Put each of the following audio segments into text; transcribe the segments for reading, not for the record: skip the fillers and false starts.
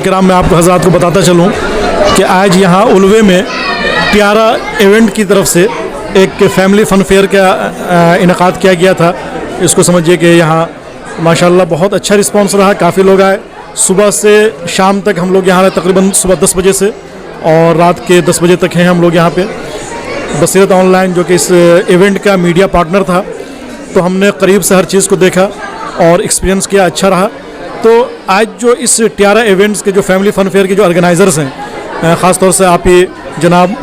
किराम, मैं आपको हज़रात को बताता चलूँ कि आज यहाँ उल्वे में प्यारा इवेंट की तरफ से एक फैमिली फ़न फेयर का इनेकाद किया गया था। इसको समझिए कि यहाँ माशाल्लाह बहुत अच्छा रिस्पांस रहा, काफ़ी लोग आए। सुबह से शाम तक हम लोग यहाँ रहे, तकरीबन सुबह 10 बजे से और रात के 10 बजे तक हैं हम लोग यहाँ पे। बसीरत ऑनलाइन जो कि इस इवेंट का मीडिया पार्टनर था, तो हमने करीब से हर चीज़ को देखा और एक्सपीरियंस किया, अच्छा रहा। तो आज जो इस ट्यारा इवेंट्स के जो फैमिली फ़न फेयर के जो ऑर्गेनाइज़र्स हैं, ख़ास तौर से आप ही जनाब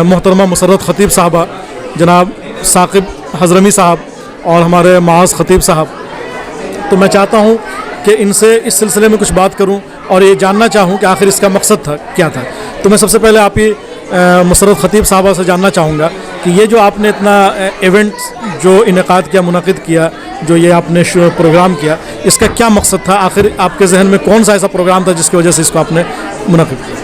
मोहतरमा मुसर्रत ख़तीब साहबा, जनाब साकिब हज़रमी साहब और हमारे माज़ ख़तीब साहब, तो मैं चाहता हूँ कि इनसे इस सिलसिले में कुछ बात करूँ और ये जानना चाहूँ कि आखिर इसका मकसद था क्या था। तो मैं सबसे पहले आप ही मुसर्रत ख़तीब साहबा से जानना चाहूँगा कि ये जो आपने इतना इवेंट जो इनेकाद किया, मुनक़िद किया, जो ये आपने प्रोग्राम किया, इसका क्या मकसद था? आखिर आपके जहन में कौन सा ऐसा प्रोग्राम था जिसकी वजह से इसको आपने मुनक़िद किया?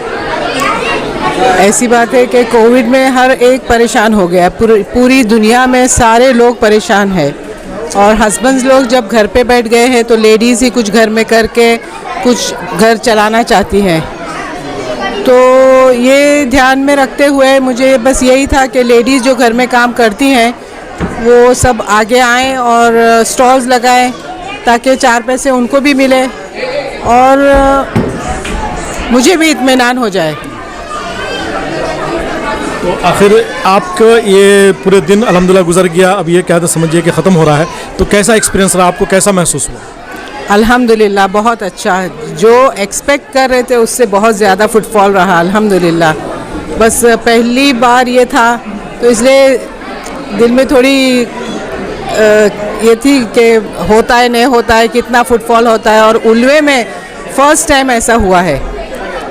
ऐसी बात है कि कोविड में हर एक परेशान हो गया, पूरी दुनिया में सारे लोग परेशान हैं और हस्बैंड्स लोग जब घर पे बैठ गए हैं तो लेडीज़ ही कुछ घर में करके कुछ घर चलाना चाहती हैं। तो ये ध्यान में रखते हुए मुझे बस यही था कि लेडीज़ जो घर में काम करती हैं वो सब आगे आएँ और स्टॉल्स लगाएं ताकि 4 पैसे उनको भी मिले और मुझे भी इत्मीनान हो जाए। तो आखिर आपका ये पूरे दिन अल्हम्दुलिल्लाह गुजर गया, अब ये क्या समझिए कि ख़त्म हो रहा है, तो कैसा एक्सपीरियंस रहा, आपको कैसा महसूस हुआ? अल्हम्दुलिल्लाह बहुत अच्छा, जो एक्सपेक्ट कर रहे थे उससे बहुत ज़्यादा फुटफॉल रहा अल्हम्दुलिल्लाह। बस पहली बार ये था तो इसलिए दिल में थोड़ी ये थी कि होता है नहीं होता है, कितना फुटफॉल होता है। और उल्वे में फ़र्स्ट टाइम ऐसा हुआ है,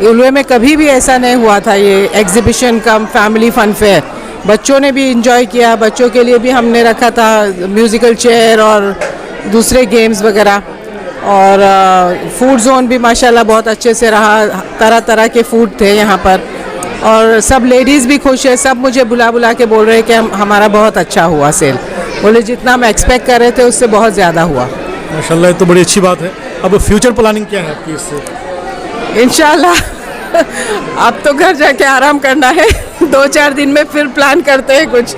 उल्वे में कभी भी ऐसा नहीं हुआ था। ये एग्ज़िबिशन कम फैमिली फ़न फेयर, बच्चों ने भी इंजॉय किया, बच्चों के लिए भी हमने रखा था म्यूज़िकल चेयर और दूसरे गेम्स वगैरह। और फूड जोन भी माशाल्लाह बहुत अच्छे से रहा, तरह तरह के फूड थे यहाँ पर और सब लेडीज़ भी खुश है। सब मुझे बुला बुला के बोल रहे हैं कि हमारा बहुत अच्छा हुआ सेल, बोले जितना हम एक्सपेक्ट कर रहे थे उससे बहुत ज़्यादा हुआ। माशाल्लाह, ये तो बड़ी अच्छी बात है। अब फ्यूचर प्लानिंग क्या है आपकी इससे? इंशाल्लाह अब तो घर जाके आराम करना है, 2-4 दिन में फिर प्लान करते हैं कुछ।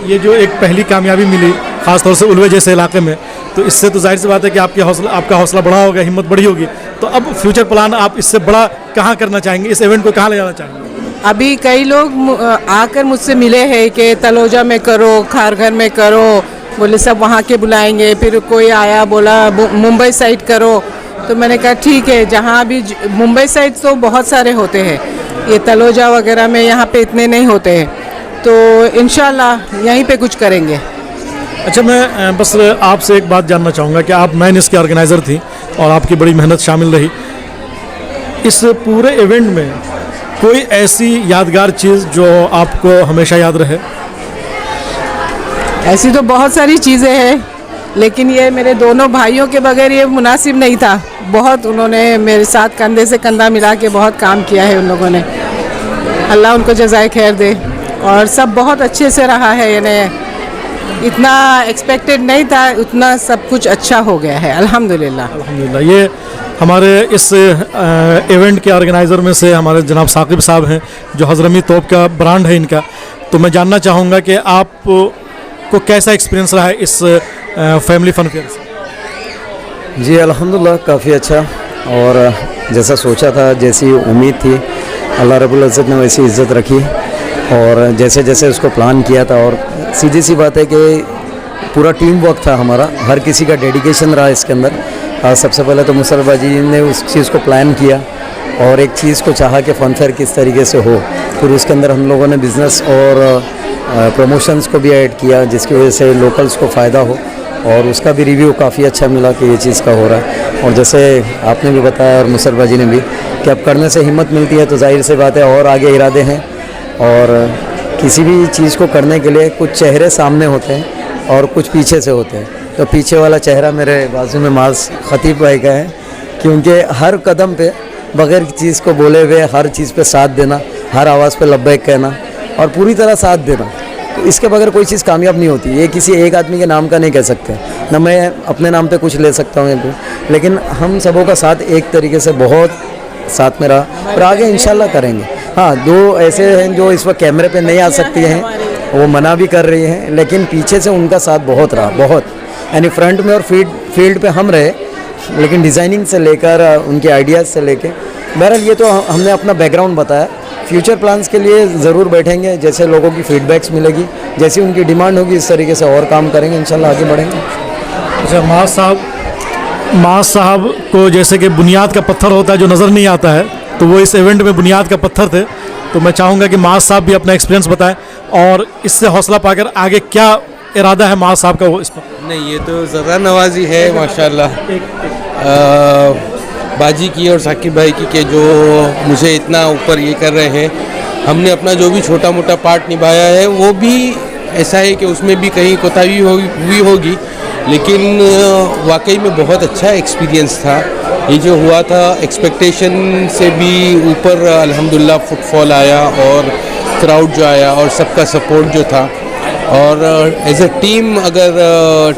ये जो एक पहली कामयाबी मिली ख़ास तौर से उल्वे जैसे इलाके में, तो इससे तो जाहिर सी बात है कि आपका हौसला बढ़ा होगा, हिम्मत बढ़ी होगी। तो अब फ्यूचर प्लान आप इससे बड़ा कहाँ करना चाहेंगे, इस इवेंट को कहाँ ले जाना चाहेंगे? अभी कई लोग आकर मुझसे मिले हैं कि तलोजा में करो, खारघर में करो, बोले सब वहाँ के बुलाएंगे। फिर कोई आया बोला मुंबई साइड करो, तो मैंने कहा ठीक है, जहाँ भी मुंबई साइड तो बहुत सारे होते हैं, ये तलोजा वगैरह में यहाँ पे इतने नहीं होते हैं, तो इंशाल्लाह यहीं पे कुछ करेंगे। अच्छा, मैं बस आपसे एक बात जानना चाहूँगा कि आप मैन इसके ऑर्गेनाइज़र थी और आपकी बड़ी मेहनत शामिल रही इस पूरे इवेंट में, कोई ऐसी यादगार चीज़ जो आपको हमेशा याद रहे? ऐसी तो बहुत सारी चीज़ें हैं, लेकिन ये मेरे दोनों भाइयों के बगैर ये मुनासिब नहीं था। बहुत उन्होंने मेरे साथ कंधे से कंधा मिला के बहुत काम किया है उन लोगों ने, अल्लाह उनको जज़ाए खैर दे। और सब बहुत अच्छे से रहा है, यानी इतना एक्सपेक्टेड नहीं था, उतना सब कुछ अच्छा हो गया है अल्हम्दुलिल्लाह। अल्हम्दुलिल्लाह। ये हमारे इस इवेंट के ऑर्गेनाइज़र में से हमारे जनाब साकिब साहब हैं, जो हज़रमी तोप का ब्रांड है इनका। तो मैं जानना चाहूँगा कि आपको कैसा एक्सपीरियंस रहा है इस फैमिली फ़न फेयर से? जी अल्हम्दुलिल्लाह काफ़ी अच्छा, और जैसा सोचा था, जैसी उम्मीद थी, अल्लाह रब्बुल इज़्ज़त ने वैसी इज़्ज़त रखी और जैसे जैसे उसको प्लान किया था। और सीधी सी बात है कि पूरा टीम वर्क था हमारा, हर किसी का डेडिकेशन रहा इसके अंदर। सबसे पहले तो मुसर्रत बाजी ने उस चीज़ को प्लान किया और एक चीज़ को चाहा कि फ़न फेयर किस तरीके से हो। फिर उसके अंदर हम लोगों ने बिज़नेस और प्रमोशंस को भी ऐड किया, जिसकी वजह से लोकल्स को फ़ायदा हो, और उसका भी रिव्यू काफ़ी अच्छा मिला कि ये चीज़ का हो रहा है। और जैसे आपने भी बताया और मुसर्रत बाजी ने भी कि अब करने से हिम्मत मिलती है, तो जाहिर सी बात है और आगे इरादे हैं। और किसी भी चीज़ को करने के लिए कुछ चेहरे सामने होते हैं और कुछ पीछे से होते हैं। तो पीछे वाला चेहरा मेरे बाजू में माज़ ख़तीब भाई का है, क्योंकि हर कदम पे बग़ैर चीज़ को बोले हुए हर चीज़ पे साथ देना, हर आवाज़ पे लब्बैक कहना और पूरी तरह साथ देना, तो इसके बगैर कोई चीज़ कामयाब नहीं होती। ये किसी एक आदमी के नाम का नहीं कह सकते, ना मैं अपने नाम पे कुछ ले सकता हूँ, लेकिन हम सबों का साथ एक तरीके से बहुत साथ में रहा और आगे इंशाल्लाह करेंगे। हाँ, 2 ऐसे हैं जो इस वक्त कैमरे पे नहीं आ सकती हैं, वो मना भी कर रही हैं, लेकिन पीछे से उनका साथ बहुत रहा, बहुत। यानी फ्रंट में और फील्ड पे हम रहे, लेकिन डिज़ाइनिंग से लेकर उनके आइडियाज़ से लेके, बहरहाल ये तो हमने अपना बैकग्राउंड बताया। फ्यूचर प्लान्स के लिए ज़रूर बैठेंगे, जैसे लोगों की फीडबैक्स मिलेगी, जैसी उनकी डिमांड होगी इस तरीके से और काम करेंगे, इंशाल्लाह आगे बढ़ेंगे। अच्छा, माज साहब को जैसे कि बुनियाद का पत्थर होता है जो नज़र नहीं आता है, तो वो इस इवेंट में बुनियाद का पत्थर थे। तो मैं चाहूँगा कि माज साहब भी अपना एक्सपीरियंस बताएं और इससे हौसला पाकर आगे क्या इरादा है माज साहब का वो इस पर। नहीं, ये तो ज़रा नवाजी है माशाल्लाह बाजी की और साकिब भाई की, के जो मुझे इतना ऊपर ये कर रहे हैं। हमने अपना जो भी छोटा मोटा पार्ट निभाया है वो भी ऐसा है कि उसमें भी कहीं कोताही हुई होगी, लेकिन वाकई में बहुत अच्छा एक्सपीरियंस था। ये जो हुआ था एक्सपेक्टेशन से भी ऊपर अल्हम्दुलिल्लाह फुटफॉल आया और क्राउड जो आया और सबका सपोर्ट जो था। और एज अ टीम अगर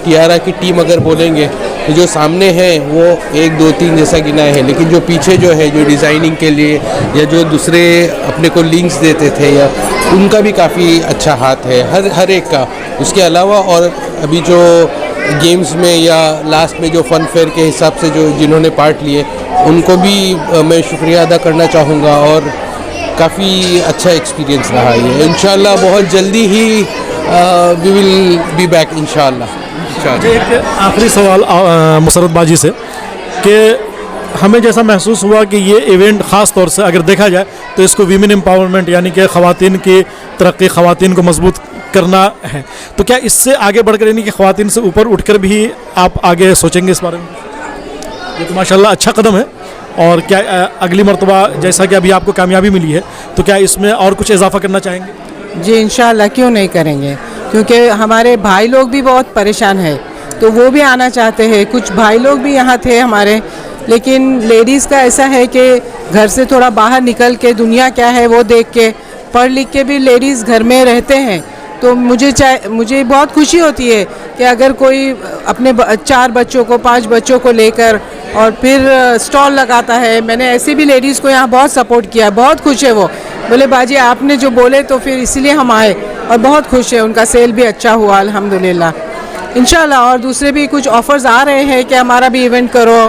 टियारा की टीम अगर बोलेंगे तो जो सामने है वो 1 2 3 जैसा गिना है, लेकिन जो पीछे जो है जो डिज़ाइनिंग के लिए या जो दूसरे अपने को लिंक्स देते थे या उनका भी काफ़ी अच्छा हाथ है हर एक का। उसके अलावा और अभी जो गेम्स में या लास्ट में जो फन फेयर के हिसाब से जो जिन्होंने पार्ट लिए उनको भी मैं शुक्रिया अदा करना चाहूँगा और काफ़ी अच्छा एक्सपीरियंस रहा ये। इंशाल्लाह बहुत जल्दी ही वी विल बी बैक इंशाल्लाह। एक आखिरी सवाल मुसर्रत बाजी से कि हमें जैसा महसूस हुआ कि ये इवेंट ख़ास तौर से अगर देखा जाए तो इसको वीमेन एम्पावरमेंट यानी कि ख़वातीन की तरक्की, ख़वातीन को मजबूत करना है, तो क्या इससे आगे बढ़कर यानी कि ख़वातीन से ऊपर उठकर भी आप आगे सोचेंगे इस बारे में? ये तो माशाल्लाह अच्छा कदम है। और क्या अगली मर्तबा जैसा कि अभी आपको कामयाबी मिली है तो क्या इसमें और कुछ इजाफा करना चाहेंगे? जी इंशाल्लाह, क्यों नहीं करेंगे, क्योंकि हमारे भाई लोग भी बहुत परेशान है तो वो भी आना चाहते हैं। कुछ भाई लोग भी यहाँ थे हमारे, लेकिन लेडीज़ का ऐसा है कि घर से थोड़ा बाहर निकल के दुनिया क्या है वो देख के, पढ़ लिख के भी लेडीज़ घर में रहते हैं। तो मुझे बहुत खुशी होती है कि अगर कोई अपने 4 बच्चों को 5 बच्चों को लेकर और फिर स्टॉल लगाता है। मैंने ऐसे भी लेडीज़ को यहाँ बहुत सपोर्ट किया, बहुत खुश है वो, बोले बाजी आपने जो बोले तो फिर इसीलिए हम आए, और बहुत खुश है। उनका सेल भी अच्छा हुआ अल्हम्दुलिल्लाह। इंशाल्लाह और दूसरे भी कुछ ऑफ़र्स आ रहे हैं कि हमारा भी इवेंट करो,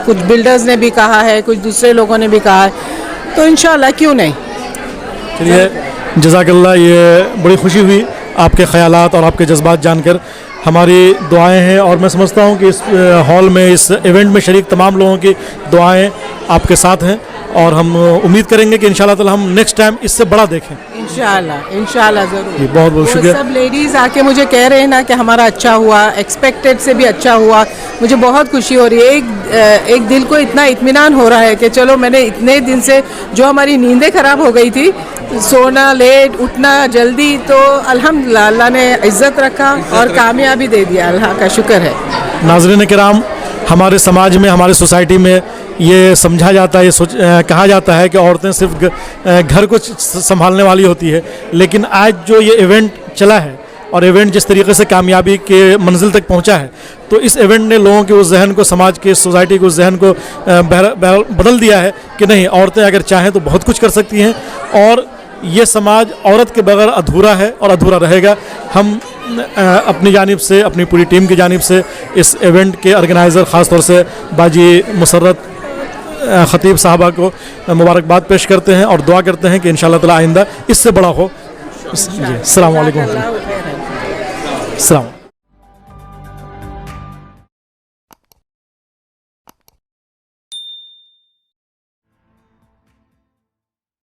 कुछ बिल्डर्स ने भी कहा है, कुछ दूसरे लोगों ने भी कहा है, तो इंशाल्लाह क्यों नहीं। चलिए, जज़ाकल्लाह, ये बड़ी खुशी हुई आपके ख़यालात और आपके जज्बात जानकर। हमारी दुआएं हैं और मैं समझता हूं कि इस हॉल में, इस इवेंट में शरीक तमाम लोगों की दुआएं आपके साथ हैं और हम उम्मीद करेंगे कि इंशाल्लाह ताला हम नेक्स्ट टाइम इससे बड़ा देखें। इंशाल्लाह ज़रूर। जी, बहुत बहुत शुक्रिया। सब लेडीज़ आके मुझे कह रहे हैं ना कि हमारा अच्छा हुआ, एक्सपेक्टेड से भी अच्छा हुआ, मुझे बहुत खुशी हो रही है। एक दिल को इतना इत्मीनान हो रहा है कि चलो, मैंने इतने दिन से जो हमारी नींदें ख़राब हो गई थी, सोना लेट उठना जल्दी, तो अल्हम्दुलिल्लाह अल्लाह ने इज़्ज़त रखा और कामयाबी दे दिया, अल्लाह का शुक्र है। नाज़रीन किराम, हमारे समाज में, हमारे सोसाइटी में ये समझा जाता है, कहा जाता है कि औरतें सिर्फ घर को संभालने वाली होती है, लेकिन आज जो ये इवेंट चला है और इवेंट जिस तरीके से कामयाबी के मंजिल तक पहुंचा है, तो इस इवेंट ने लोगों के उस जहन को, समाज के, सोसाइटी के उस जहन को बदल दिया है कि नहीं, औरतें अगर चाहें तो बहुत कुछ कर सकती हैं और ये समाज औरत के बगैर अधूरा है और अधूरा रहेगा। हम अपनी जानिब से, अपनी पूरी टीम की जानिब से इस इवेंट के ऑर्गेनाइज़र ख़ास तौर से बाजी मुसर्रत ख़तीब साहबा को मुबारकबाद पेश करते हैं और दुआ करते हैं कि इंशाअल्लाह ताला आइंदा इससे बड़ा हो। जी, अस्सलाम वालेकुम।